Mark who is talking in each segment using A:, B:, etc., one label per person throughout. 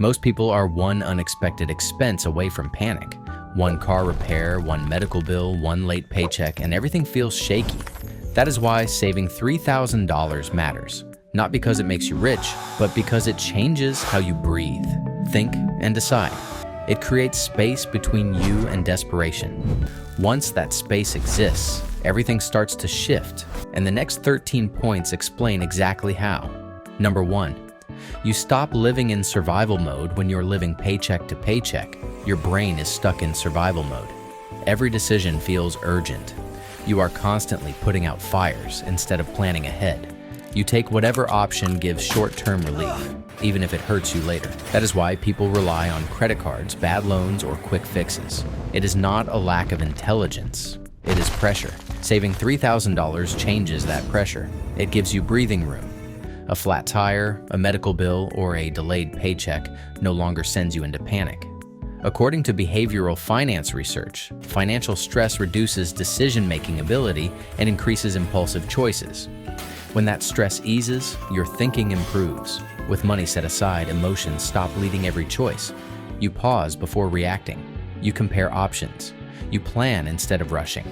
A: Most people are one unexpected expense away from panic. One car repair, one medical bill, one late paycheck, and everything feels shaky. That is why saving $3,000 matters. Not because it makes you rich, but because it changes how you breathe, think, and decide. It creates space between you and desperation. Once that space exists, everything starts to shift, and the next 13 points explain exactly how. Number 1. You stop living in survival mode when you're living paycheck to paycheck. Your brain is stuck in survival mode. Every decision feels urgent. You are constantly putting out fires instead of planning ahead. You take whatever option gives short-term relief, even if it hurts you later. That is why people rely on credit cards, bad loans, or quick fixes. It is not a lack of intelligence. It is pressure. Saving $3,000 changes that pressure. It gives you breathing room. A flat tire, a medical bill, or a delayed paycheck no longer sends you into panic. According to behavioral finance research, financial stress reduces decision-making ability and increases impulsive choices. When that stress eases, your thinking improves. With money set aside, emotions stop leading every choice. You pause before reacting. You compare options. You plan instead of rushing.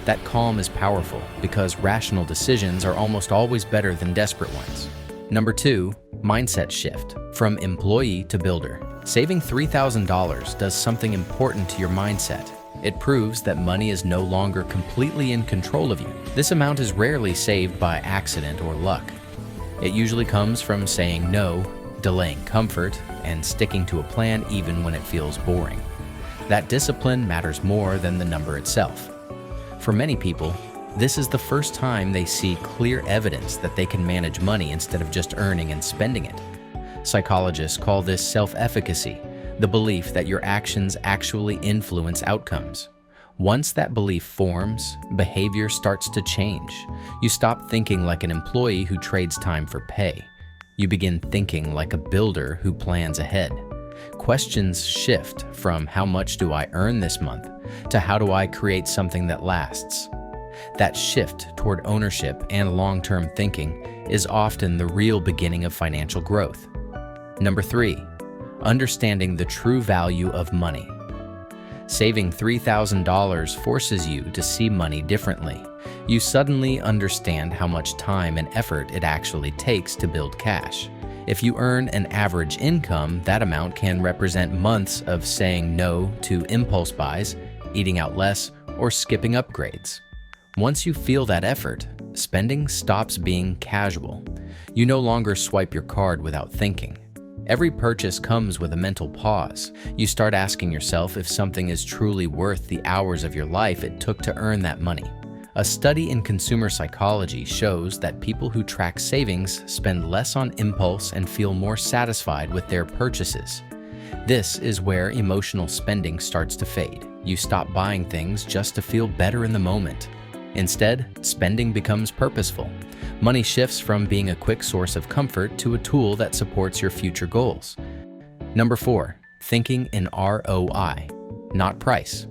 A: That calm is powerful because rational decisions are almost always better than desperate ones. Number 2, mindset shift. From employee to builder. Saving $3,000 does something important to your mindset. It proves that money is no longer completely in control of you. This amount is rarely saved by accident or luck. It usually comes from saying no, delaying comfort, and sticking to a plan even when it feels boring. That discipline matters more than the number itself. For many people, this is the first time they see clear evidence that they can manage money instead of just earning and spending it. Psychologists call this self-efficacy, the belief that your actions actually influence outcomes. Once that belief forms, behavior starts to change. You stop thinking like an employee who trades time for pay. You begin thinking like a builder who plans ahead. Questions shift from how much do I earn this month to how do I create something that lasts. That shift toward ownership and long-term thinking is often the real beginning of financial growth. Number 3, understanding the true value of money. Saving $3,000 forces you to see money differently. You suddenly understand how much time and effort it actually takes to build cash. If you earn an average income, that amount can represent months of saying no to impulse buys, eating out less, or skipping upgrades. Once you feel that effort, spending stops being casual. You no longer swipe your card without thinking. Every purchase comes with a mental pause. You start asking yourself if something is truly worth the hours of your life it took to earn that money. A study in consumer psychology shows that people who track savings spend less on impulse and feel more satisfied with their purchases. This is where emotional spending starts to fade. You stop buying things just to feel better in the moment. Instead, spending becomes purposeful. Money shifts from being a quick source of comfort to a tool that supports your future goals. Number 4, thinking in ROI, not price.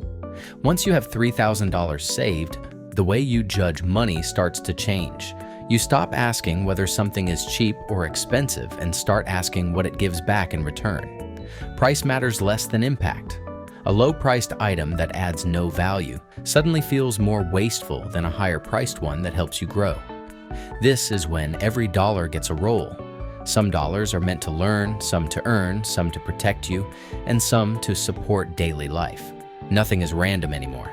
A: Once you have $3,000 saved, the way you judge money starts to change. You stop asking whether something is cheap or expensive and start asking what it gives back in return. Price matters less than impact. A low-priced item that adds no value suddenly feels more wasteful than a higher-priced one that helps you grow. This is when every dollar gets a role. Some dollars are meant to learn, some to earn, some to protect you, and some to support daily life. Nothing is random anymore.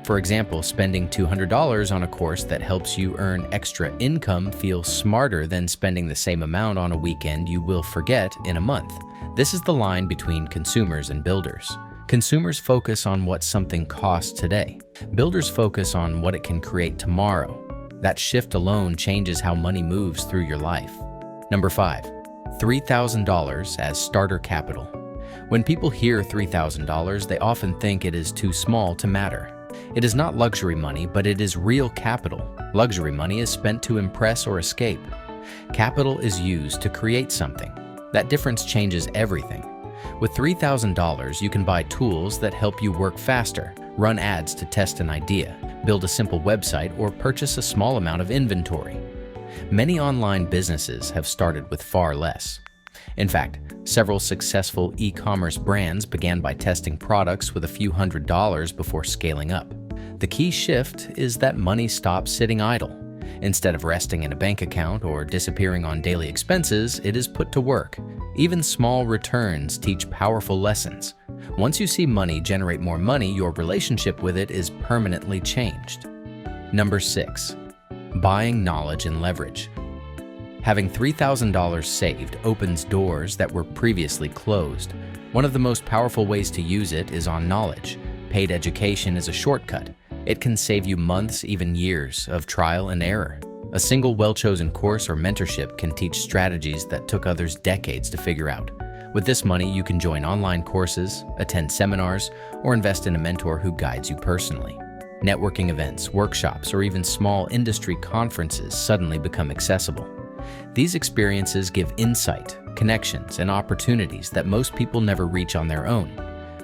A: For example, spending $200 on a course that helps you earn extra income feels smarter than spending the same amount on a weekend you will forget in a month. This is the line between consumers and builders. Consumers focus on what something costs today. Builders focus on what it can create tomorrow. That shift alone changes how money moves through your life. Number 5, $3,000 as starter capital. When people hear $3,000, they often think it is too small to matter. It is not luxury money, but it is real capital. Luxury money is spent to impress or escape. Capital is used to create something. That difference changes everything. With $3,000, you can buy tools that help you work faster, run ads to test an idea, build a simple website, or purchase a small amount of inventory. Many online businesses have started with far less. In fact, several successful e-commerce brands began by testing products with a few $100s before scaling up. The key shift is that money stops sitting idle. Instead of resting in a bank account or disappearing on daily expenses, it is put to work. Even small returns teach powerful lessons. Once you see money generate more money, your relationship with it is permanently changed. Number 6. Buying knowledge and leverage. Having $3,000 saved opens doors that were previously closed. One of the most powerful ways to use it is on knowledge. Paid education is a shortcut. It can save you months, even years, of trial and error. A single well-chosen course or mentorship can teach strategies that took others decades to figure out. With this money, you can join online courses, attend seminars, or invest in a mentor who guides you personally. Networking events, workshops, or even small industry conferences suddenly become accessible. These experiences give insight, connections, and opportunities that most people never reach on their own.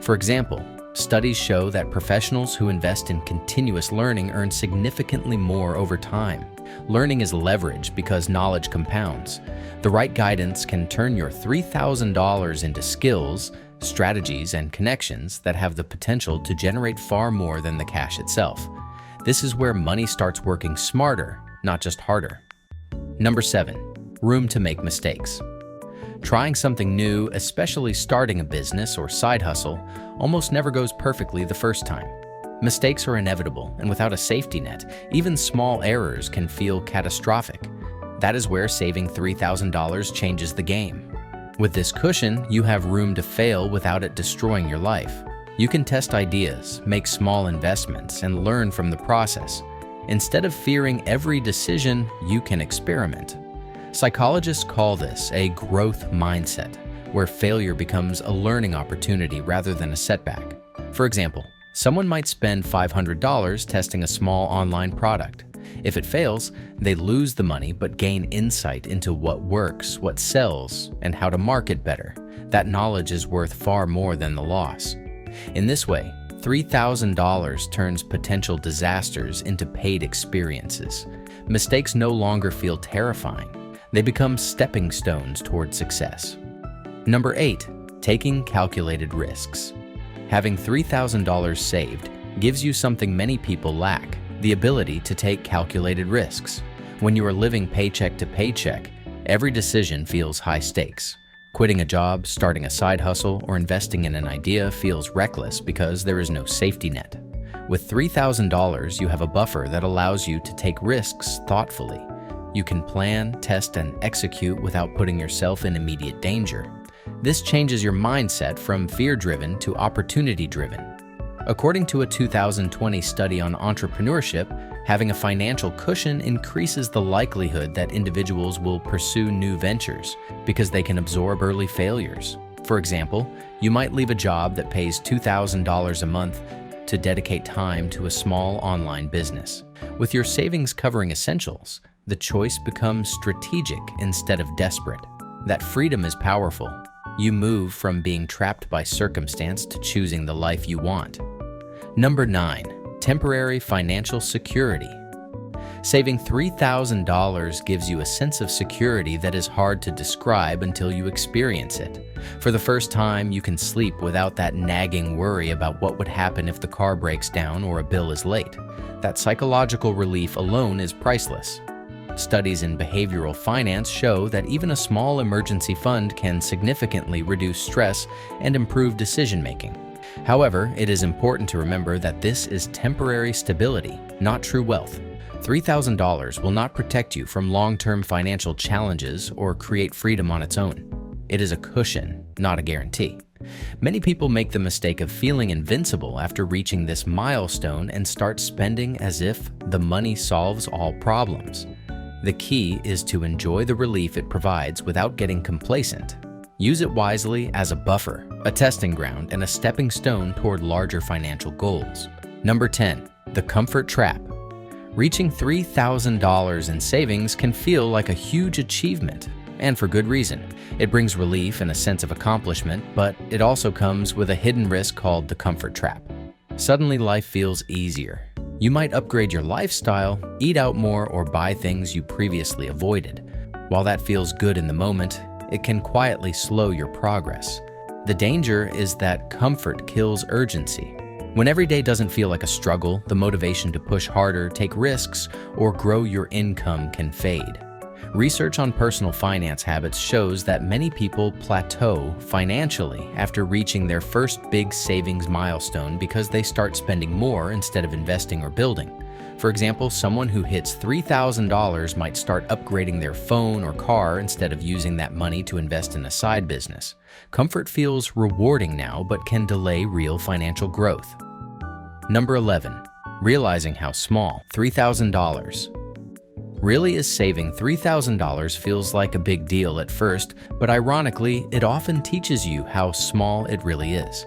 A: For example, studies show that professionals who invest in continuous learning earn significantly more over time. Learning is leverage because knowledge compounds. The right guidance can turn your $3,000 into skills, strategies, and connections that have the potential to generate far more than the cash itself. This is where money starts working smarter, not just harder. Number 7. Room to make mistakes. Trying something new, especially starting a business or side hustle, almost never goes perfectly the first time. Mistakes are inevitable, and without a safety net, even small errors can feel catastrophic. That is where saving $3,000 changes the game. With this cushion, you have room to fail without it destroying your life. You can test ideas, make small investments, and learn from the process. Instead of fearing every decision, you can experiment. Psychologists call this a growth mindset, where failure becomes a learning opportunity rather than a setback. For example, someone might spend $500 testing a small online product. If it fails, they lose the money but gain insight into what works, what sells, and how to market better. That knowledge is worth far more than the loss. In this way, $3,000 turns potential disasters into paid experiences. Mistakes no longer feel terrifying. They become stepping stones toward success. Number 8. Taking calculated risks. Having $3,000 saved gives you something many people lack: the ability to take calculated risks. When you are living paycheck to paycheck, every decision feels high stakes. Quitting a job, starting a side hustle, or investing in an idea feels reckless because there is no safety net. With $3,000, you have a buffer that allows you to take risks thoughtfully. You can plan, test, and execute without putting yourself in immediate danger. This changes your mindset from fear-driven to opportunity-driven. According to a 2020 study on entrepreneurship, having a financial cushion increases the likelihood that individuals will pursue new ventures because they can absorb early failures. For example, you might leave a job that pays $2,000 a month to dedicate time to a small online business. With your savings covering essentials, the choice becomes strategic instead of desperate. That freedom is powerful. You move from being trapped by circumstance to choosing the life you want. Number 9. Temporary financial security. Saving $3,000 gives you a sense of security that is hard to describe until you experience it. For the first time, you can sleep without that nagging worry about what would happen if the car breaks down or a bill is late. That psychological relief alone is priceless. Studies in behavioral finance show that even a small emergency fund can significantly reduce stress and improve decision-making. However, it is important to remember that this is temporary stability, not true wealth. $3,000 will not protect you from long-term financial challenges or create freedom on its own. It is a cushion, not a guarantee. Many people make the mistake of feeling invincible after reaching this milestone and start spending as if the money solves all problems. The key is to enjoy the relief it provides without getting complacent. Use it wisely as a buffer, a testing ground, and a stepping stone toward larger financial goals. Number 10. The comfort trap. Reaching $3,000 in savings can feel like a huge achievement, and for good reason. It brings relief and a sense of accomplishment, but it also comes with a hidden risk called the comfort trap. Suddenly life feels easier. You might upgrade your lifestyle, eat out more, or buy things you previously avoided. While that feels good in the moment, it can quietly slow your progress. The danger is that comfort kills urgency. When every day doesn't feel like a struggle, the motivation to push harder, take risks, or grow your income can fade. Research on personal finance habits shows that many people plateau financially after reaching their first big savings milestone because they start spending more instead of investing or building. For example, someone who hits $3,000 might start upgrading their phone or car instead of using that money to invest in a side business. Comfort feels rewarding now, but can delay real financial growth. Number 11. Realizing how small. $3,000. Really is saving $3,000 feels like a big deal at first, but ironically, it often teaches you how small it really is.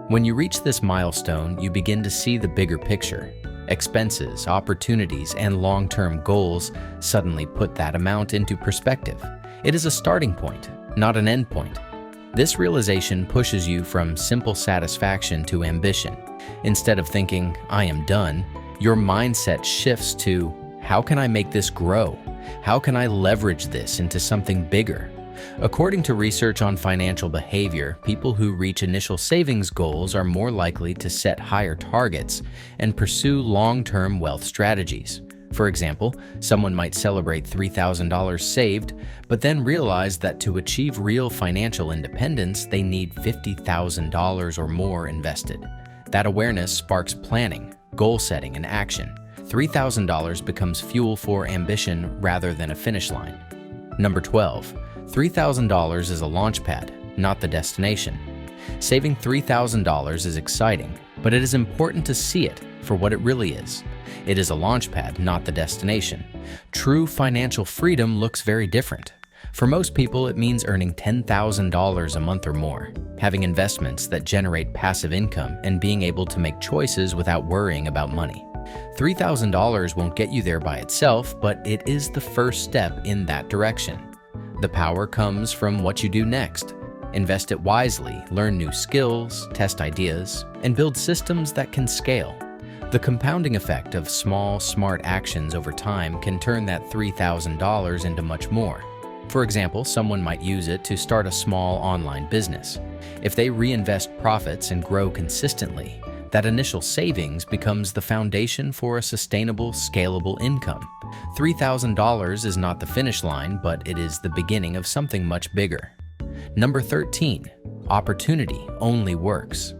A: When you reach this milestone, you begin to see the bigger picture. Expenses, opportunities, and long-term goals suddenly put that amount into perspective. It is a starting point, not an end point. This realization pushes you from simple satisfaction to ambition. Instead of thinking, "I am done," your mindset shifts to, "How can I make this grow? How can I leverage this into something bigger?" According to research on financial behavior, people who reach initial savings goals are more likely to set higher targets and pursue long-term wealth strategies. For example, someone might celebrate $3,000 saved, but then realize that to achieve real financial independence, they need $50,000 or more invested. That awareness sparks planning, goal setting, and action. $3,000 becomes fuel for ambition rather than a finish line. Number 12. $3,000 is a launch pad, not the destination. Saving $3,000 is exciting, but it is important to see it for what it really is. It is a launch pad, not the destination. True financial freedom looks very different. For most people, it means earning $10,000 a month or more, having investments that generate passive income, and being able to make choices without worrying about money. $3,000 won't get you there by itself, but it is the first step in that direction. The power comes from what you do next. Invest it wisely, learn new skills, test ideas, and build systems that can scale. The compounding effect of small, smart actions over time can turn that $3,000 into much more. For example, someone might use it to start a small online business. If they reinvest profits and grow consistently, that initial savings becomes the foundation for a sustainable, scalable income. $3,000 is not the finish line, but it is the beginning of something much bigger. Number 13. Opportunity only works.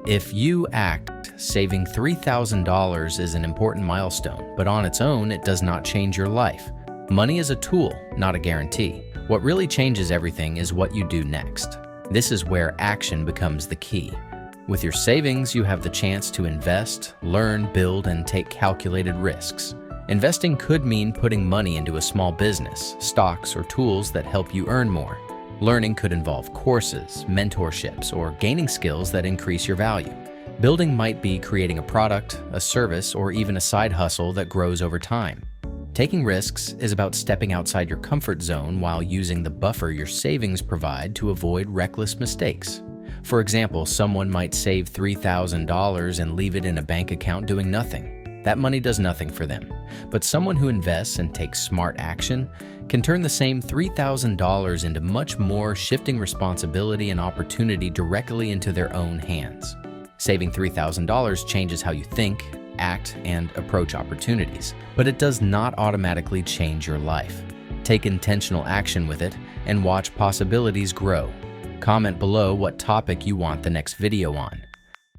A: If you act, saving $3,000 is an important milestone, but on its own, it does not change your life. Money is a tool, not a guarantee. What really changes everything is what you do next. This is where action becomes the key. With your savings, you have the chance to invest, learn, build, and take calculated risks. Investing could mean putting money into a small business, stocks, or tools that help you earn more. Learning could involve courses, mentorships, or gaining skills that increase your value. Building might be creating a product, a service, or even a side hustle that grows over time. Taking risks is about stepping outside your comfort zone while using the buffer your savings provide to avoid reckless mistakes. For example, someone might save $3,000 and leave it in a bank account doing nothing. That money does nothing for them. But someone who invests and takes smart action can turn the same $3,000 into much more, shifting responsibility and opportunity directly into their own hands. Saving $3,000 changes how you think, act, and approach opportunities, but it does not automatically change your life. Take intentional action with it and watch possibilities grow. Comment below what topic you want the next video on.